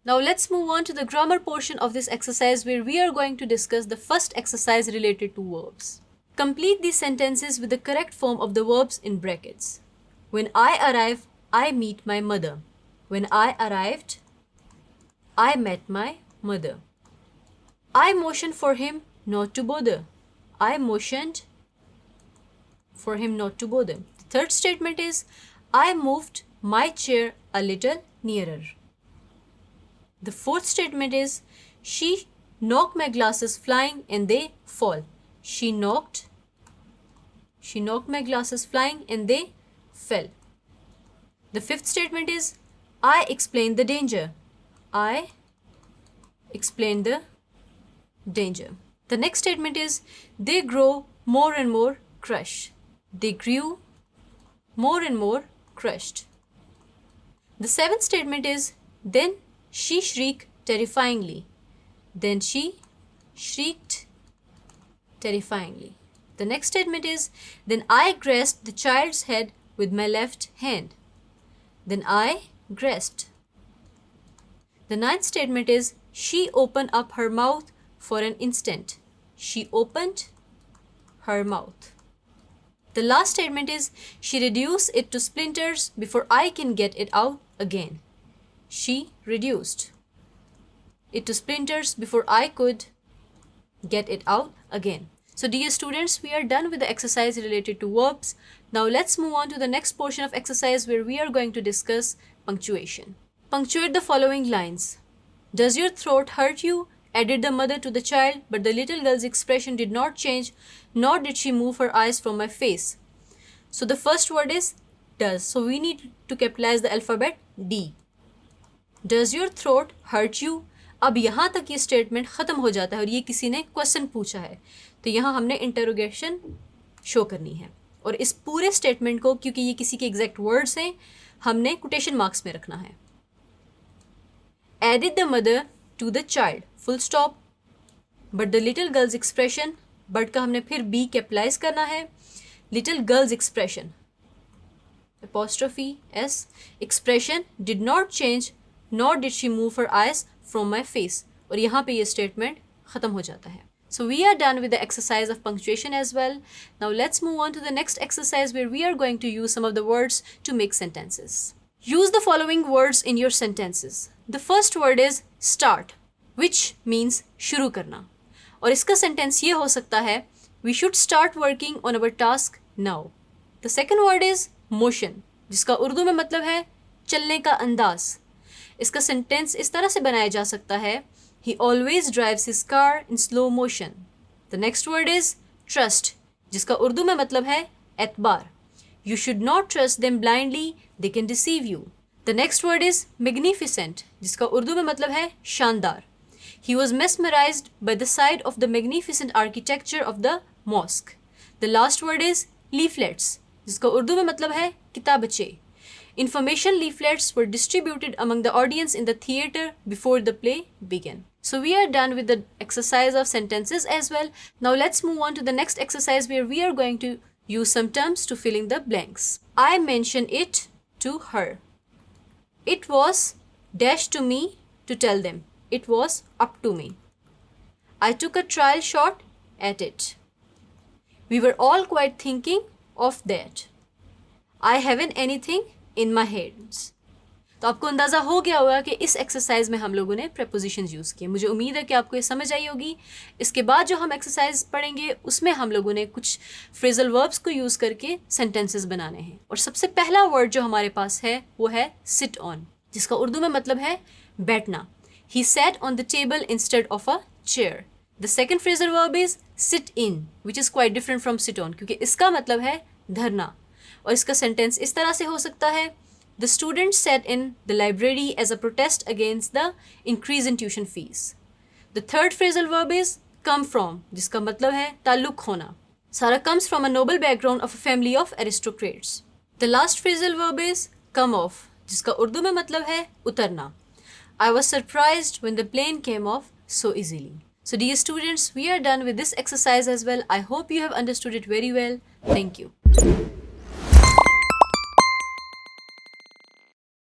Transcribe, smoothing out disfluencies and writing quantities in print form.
Now let's move on to the grammar portion of this exercise where we are going to discuss the first exercise related to verbs. Complete these sentences with the correct form of the verbs in brackets. When I arrive, I meet my mother. When I arrived, I met my mother. I motioned for him not to bother. I motioned for him not to bother. The third statement is, I moved my chair a little nearer. The fourth statement is, she knocked my glasses flying and they fall. She knocked my glasses flying and they fell. The fifth statement is, I explained the danger. I explained the danger. The next statement is, they grow more and more crushed. They grew more and more crushed. The seventh statement is, then she shrieked terrifyingly. Then she shrieked terrifyingly. The next statement is, then I grasped the child's head with my left hand. Then I grasped. The ninth statement is, she opened up her mouth for an instant. She opened her mouth. The last statement is, she reduced it to splinters before I can get it out again. She reduced it to splinters before I could get it out again. So dear students, we are done with the exercise related to verbs. Now let's move on to the next portion of exercise where we are going to discuss punctuation. Punctuate the following lines. Does your throat hurt you? Added the mother to the child, but the little girl's expression did not change, nor did she move her eyes from my face. So the first word is does. So we need to capitalize the alphabet D. Does your throat hurt you? अब यहाँ तक ये statement ख़त्म हो जाता है और ये किसी ने क्वेश्चन पूछा है, तो यहाँ हमने इंटरोगेशन शो करनी है और इस पूरे स्टेटमेंट को, क्योंकि ये किसी के एग्जैक्ट वर्ड्स हैं, हमने कोटेशन मार्क्स में रखना है. Added the mother to the child, full stop, but the little girl's expression, but का हमने फिर B कैपिटलाइज करना है. Little girl's expression, apostrophe S, expression did not change, nor did she move her eyes from my face. और यहाँ पे ये statement ख़त्म हो जाता है. So we are done with the exercise of punctuation as well. Now let's move on to the next exercise where we are going to use some of the words to make sentences. Use the following words in your sentences. The first word is start, which means शुरू करना. और इसका sentence ये हो सकता है, we should start working on our task now. The second word is motion, जिसका उर्दू में मतलब है चलने का अंदाज. इसका सेंटेंस इस तरह से बनाया जा सकता है, he always drives his car in slow motion. The next word is trust, जिसका उर्दू में मतलब है एतबार. You should not trust them blindly, they can deceive you. The next word is magnificent, जिसका उर्दू में मतलब है शानदार. He was mesmerized by the sight of the magnificent architecture of the mosque. The last word is leaflets, जिसका उर्दू में मतलब है किताबचे. Information leaflets were distributed among the audience in the theater before the play began. So we are done with the exercise of sentences as well. Now let's move on to the next exercise where we are going to use some terms to fill in the blanks. I mentioned it to her. It was dash to me to tell them. It was up to me. I took a trial shot at it. We were all quite thinking of that. I haven't anything in my hands. तो आपको अंदाज़ा हो गया होगा कि इस exercise में हम लोगों ने prepositions यूज़ किए. मुझे उम्मीद है कि आपको ये समझ आई होगी. इसके बाद जो हम एक्सरसाइज पढ़ेंगे उसमें हम लोगों ने कुछ फ्रेजल वर्ब्स को यूज़ करके सेंटेंसेस बनाने हैं. और सबसे पहला वर्ड जो हमारे पास है वो है sit on, जिसका उर्दू में मतलब है बैठना. He sat on the table instead of a chair. The second phrasal verb is sit in, which is quite different from sit on, क्योंकि इसका मतलब है धरना. और इसका सेंटेंस इस तरह से हो सकता है, The students sat in the library as a protest against the increase in tuition fees. The third phrasal verb is come from, जिसका मतलब है ताल्लुक होना. Sarah comes from a noble background of a family of aristocrats. The last phrasal verb is come off, जिसका उर्दू में मतलब है उतरना. I was surprised when the plane came off so easily. So dear students, we are done with this exercise as well. I hope you have understood it very well. Thank you.